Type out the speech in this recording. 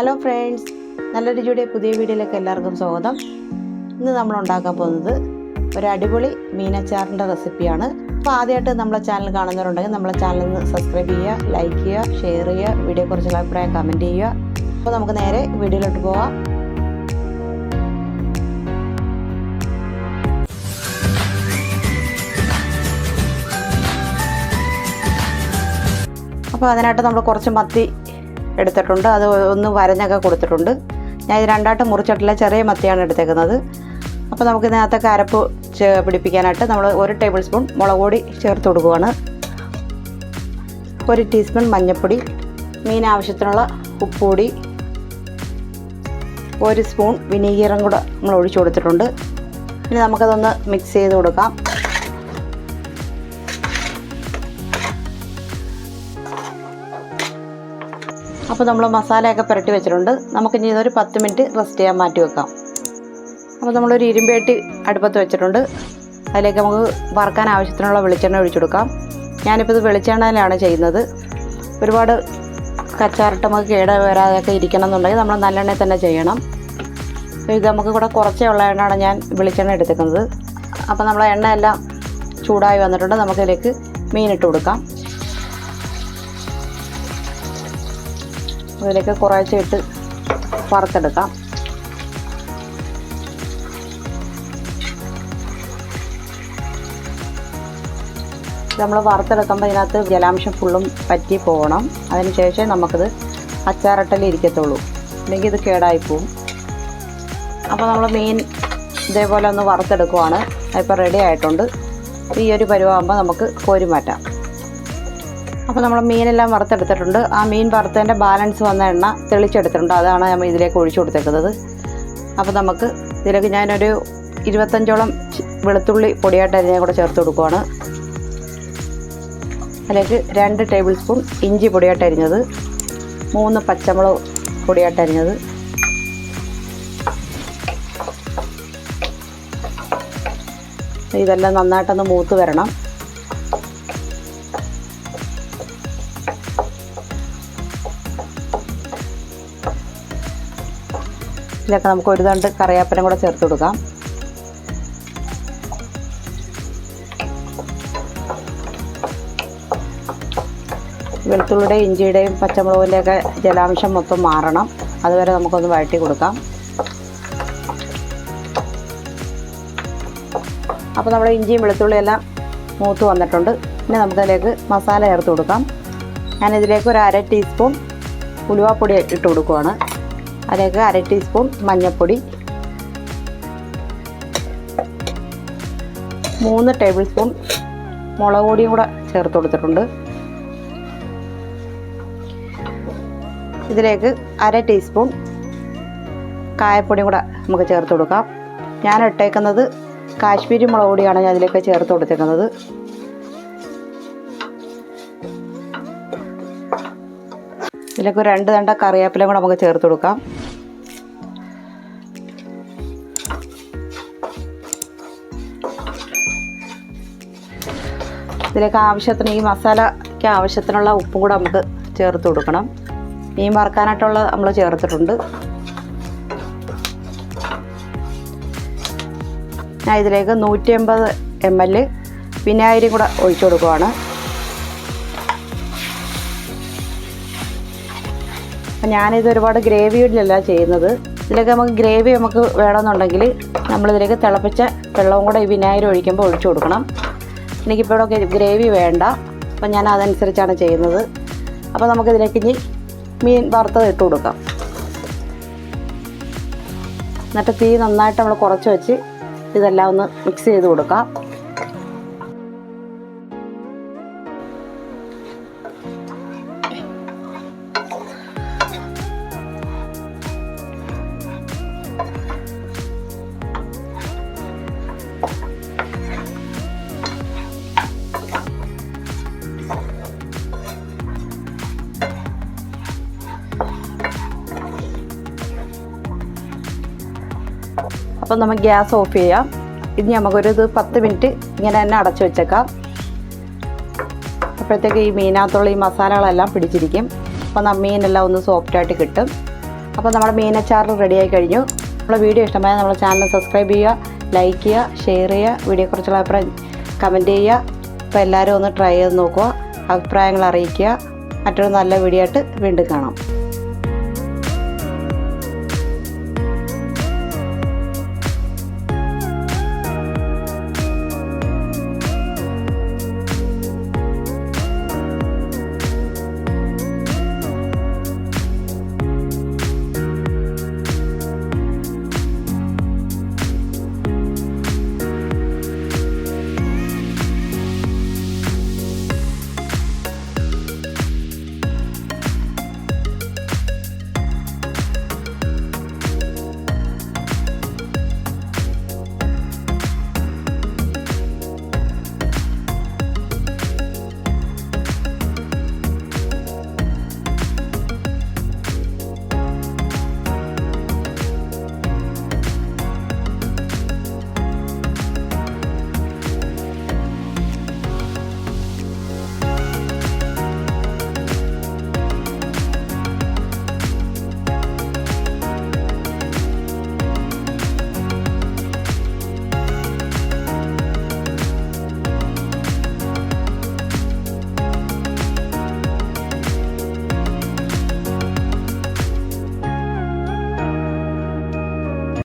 Hello friends, നല്ലൊരു രുചിയുടെ പുതിയ വീഡിയോയിലേക്ക് എല്ലാവർക്കും സ്വാഗതം. ഇന്ന് നമ്മൾ ഉണ്ടാക്കാൻ പോകുന്നത് ഒരു അടിപൊളി മീനച്ചാറിൻ്റെ റെസിപ്പിയാണ്. അപ്പോൾ ആദ്യമായിട്ട് നമ്മളെ ചാനൽ കാണുന്നവരുണ്ടെങ്കിൽ നമ്മളെ ചാനൽ ഒന്ന് സബ്സ്ക്രൈബ് ചെയ്യുക, ലൈക്ക് ചെയ്യുക, ഷെയർ ചെയ്യുക, വീഡിയോയെക്കുറിച്ചുള്ള അഭിപ്രായം കമൻറ്റ് ചെയ്യുക. അപ്പോൾ നമുക്ക് നേരെ വീഡിയോയിലോട്ട് പോകാം. അപ്പോൾ അതിനായിട്ട് നമ്മൾ കുറച്ച് മത്തി എടുത്തിട്ടുണ്ട്. അത് ഒന്ന് വരഞ്ഞൊക്കെ കൊടുത്തിട്ടുണ്ട്. ഞാൻ ഇത് രണ്ടായിട്ട് മുറിച്ചിട്ടുള്ള ചെറിയ മത്തിയാണ് എടുത്തേക്കുന്നത്. അപ്പോൾ നമുക്ക് ഇതിനകത്തൊക്കെ അരപ്പ് പിടിപ്പിക്കാനായിട്ട് നമ്മൾ 1 ടേബിൾ സ്പൂൺ മുളക് പൊടി ചേർത്ത് കൊടുക്കുകയാണ്. 1 ടീസ്പൂൺ മഞ്ഞൾപ്പൊടി, മീൻ ആവശ്യത്തിനുള്ള ഉപ്പുപൊടി, 1 സ്പൂൺ വിനീഗറും കൂടെ നമ്മൾ ഒഴിച്ചു കൊടുത്തിട്ടുണ്ട്. ഇനി നമുക്കതൊന്ന് മിക്സ് ചെയ്ത് കൊടുക്കാം. അപ്പോൾ നമ്മൾ മസാലയൊക്കെ പുരട്ടി വെച്ചിട്ടുണ്ട്. നമുക്കിനി ഇതൊരു 10 മിനിറ്റ് റെസ്റ്റ് ചെയ്യാൻ മാറ്റി വെക്കാം. അപ്പോൾ നമ്മളൊരു ഇരുമ്പേട്ടി അടുപ്പത്ത് വെച്ചിട്ടുണ്ട്. അതിലേക്ക് നമുക്ക് വറുക്കാൻ ആവശ്യത്തിനുള്ള വെളിച്ചെണ്ണ ഒഴിച്ചു കൊടുക്കാം. ഞാനിപ്പോൾ ഇത് വെളിച്ചെണ്ണയിലാണ് ചെയ്യുന്നത്. ഒരുപാട് കച്ചാറിട്ട് നമുക്ക് കേട് വരാതെയൊക്കെ ഇരിക്കണം എന്നുണ്ടെങ്കിൽ നമ്മൾ നല്ലെണ്ണയിൽ തന്നെ ചെയ്യണം. ഇത് നമുക്ക് കൂടെ കുറച്ചേ ഉള്ള എണ്ണയാണ് ഞാൻ വെളിച്ചെണ്ണ എടുത്തേക്കുന്നത്. അപ്പോൾ നമ്മളെ എണ്ണയെല്ലാം ചൂടായി വന്നിട്ടുണ്ട്. നമുക്കിതിലേക്ക് മീനിട്ട് കൊടുക്കാം. അതിലേക്ക് കുറേശ്ശെ ഇട്ട് വറുത്തെടുക്കാം. നമ്മൾ വറുത്തെടുക്കുമ്പോൾ ഇതിനകത്ത് ജലാംശം ഫുള്ളും പറ്റി പോകണം. അതിന് ശേഷം നമുക്കിത് അച്ചാറിട്ടൽ ഇരിക്കത്തുള്ളൂ, അല്ലെങ്കിൽ ഇത് കേടായിപ്പോവും. അപ്പോൾ നമ്മൾ മീൻ ഇതേപോലെ ഒന്ന് വറുത്തെടുക്കുവാണ്. അതിപ്പോൾ റെഡി ആയിട്ടുണ്ട്. ഈ ഒരു പരുവാകുമ്പോൾ നമുക്ക് കോരി മാറ്റാം. അപ്പോൾ നമ്മൾ മീനെല്ലാം വറുത്തെടുത്തിട്ടുണ്ട്. ആ മീൻ വറുത്തതിൻ്റെ ബാലൻസ് വന്ന എണ്ണ തെളിച്ചെടുത്തിട്ടുണ്ട്. അതാണ് നമ്മൾ ഇതിലേക്ക് ഒഴിച്ചു കൊടുത്തേക്കുന്നത്. അപ്പോൾ നമുക്ക് ഇതിലേക്ക് ഞാനൊരു 25ഓളം വെളുത്തുള്ളി പൊടിയായിട്ട് അരിഞ്ഞ കൂടെ ചേർത്ത് കൊടുക്കുവാണ്. അതിലേക്ക് 2 ടേബിൾ സ്പൂൺ ഇഞ്ചി പൊടിയായിട്ട് അരിഞ്ഞത്, 3 പച്ചമുളക് പൊടിയായിട്ട് അരിഞ്ഞത്, ഇതെല്ലാം നന്നായിട്ടൊന്ന് മൂത്ത് വരണം. ഇതിലൊക്കെ നമുക്ക് 1 തണ്ട് കറിവേപ്പിലയും കൂടെ ചേർത്ത് കൊടുക്കാം. വെളുത്തുള്ളിയുടെയും ഇഞ്ചിയുടെയും പച്ചമുളകിൻ്റെയൊക്കെ ജലാംശം മൊത്തം മാറണം. അതുവരെ നമുക്കൊന്ന് വഴറ്റി കൊടുക്കാം. അപ്പോൾ നമ്മുടെ ഇഞ്ചിയും വെളുത്തുള്ളിയെല്ലാം മൂത്ത് വന്നിട്ടുണ്ട്. ഇനി നമുക്കതിലേക്ക് മസാല ചേർത്ത് കൊടുക്കാം. ഞാനിതിലേക്ക് ഒരു 1/2 ടീസ്പൂൺ ഉലുവാപ്പൊടി ഇട്ട് കൊടുക്കുകയാണ്. അതിലേക്ക് 1/2 ടീസ്പൂൺ മഞ്ഞൾപ്പൊടി, 3 ടേബിൾ സ്പൂൺ മുളക് പൊടിയും കൂടെ ചേർത്ത് കൊടുത്തിട്ടുണ്ട്. ഇതിലേക്ക് 1/2 ടീസ്പൂൺ കായപ്പൊടിയും കൂടെ നമുക്ക് ചേർത്ത് കൊടുക്കാം. ഞാൻ ഇട്ടേക്കുന്നത് കാശ്മീരി മുളക് പൊടിയാണ് ഞാൻ ഇതിലേക്ക് ചേർത്ത് കൊടുത്തേക്കുന്നത്. ഇതിലേക്ക് 2 തണ്ട കറിവേപ്പിലയും കൂടെ നമുക്ക് ചേർത്ത് കൊടുക്കാം. ഇതിലേക്ക് ആവശ്യത്തിന് ഈ മസാലയ്ക്ക് ആവശ്യത്തിനുള്ള ഉപ്പും കൂടെ നമുക്ക് ചേർത്ത് കൊടുക്കണം. മീൻ വറുക്കാനായിട്ടുള്ള നമ്മൾ ചേർത്തിട്ടുണ്ട്. ഞാൻ ഇതിലേക്ക് 150 ml വിനാഗിരി കൂടെ ഒഴിച്ചു കൊടുക്കുകയാണ്. അപ്പം ഞാനിത് ഒരുപാട് ഗ്രേവിയിലല്ല ചെയ്യുന്നത്. ഇതിലേക്ക് ഗ്രേവി നമുക്ക് വേണമെന്നുണ്ടെങ്കിൽ നമ്മളിതിലേക്ക് തിളപ്പിച്ച വെള്ളവും കൂടെ ഈ വിനാഗിരി ഒഴിക്കുമ്പോൾ ഒഴിച്ചു കൊടുക്കണം. എനിക്കിപ്പോൾ ഇവിടെ ഗ്രേവി വേണ്ട, അപ്പം ഞാൻ അതനുസരിച്ചാണ് ചെയ്യുന്നത്. അപ്പോൾ നമുക്കിതിലേക്ക് ഇനി മീൻ വറുത്തത് ഇട്ട് കൊടുക്കാം. എന്നിട്ട് തീ നന്നായിട്ട് നമ്മൾ കുറച്ച് വെച്ച് ഇതെല്ലാം ഒന്ന് മിക്സ് ചെയ്ത് കൊടുക്കാം. അപ്പം നമുക്ക് ഗ്യാസ് ഓഫ് ചെയ്യാം. ഇനി നമുക്കൊരു 10 മിനിറ്റ് ഇങ്ങനെ തന്നെ അടച്ചു വെച്ചേക്കാം. അപ്പോഴത്തേക്ക് ഈ മീനകത്തുള്ള ഈ മസാലകളെല്ലാം പിടിച്ചിരിക്കും. അപ്പോൾ മീനെല്ലാം ഒന്ന് സോഫ്റ്റായിട്ട് കിട്ടും. അപ്പോൾ നമ്മുടെ മീനച്ചാർ റെഡിയായി കഴിഞ്ഞു. നമ്മുടെ വീഡിയോ ഇഷ്ടമായാൽ നമ്മുടെ ചാനൽ സബ്സ്ക്രൈബ് ചെയ്യുക, ലൈക്ക് ചെയ്യുക, ഷെയർ ചെയ്യുക, വീഡിയോയെക്കുറിച്ചുള്ള അഭിപ്രായം കമൻറ്റ് ചെയ്യുക. അപ്പോൾ എല്ലാവരും ഒന്ന് ട്രൈ ചെയ്ത് നോക്കുക, അഭിപ്രായങ്ങൾ അറിയിക്കുക. മറ്റൊരു നല്ല വീഡിയോ ആയിട്ട് വീണ്ടും കാണാം.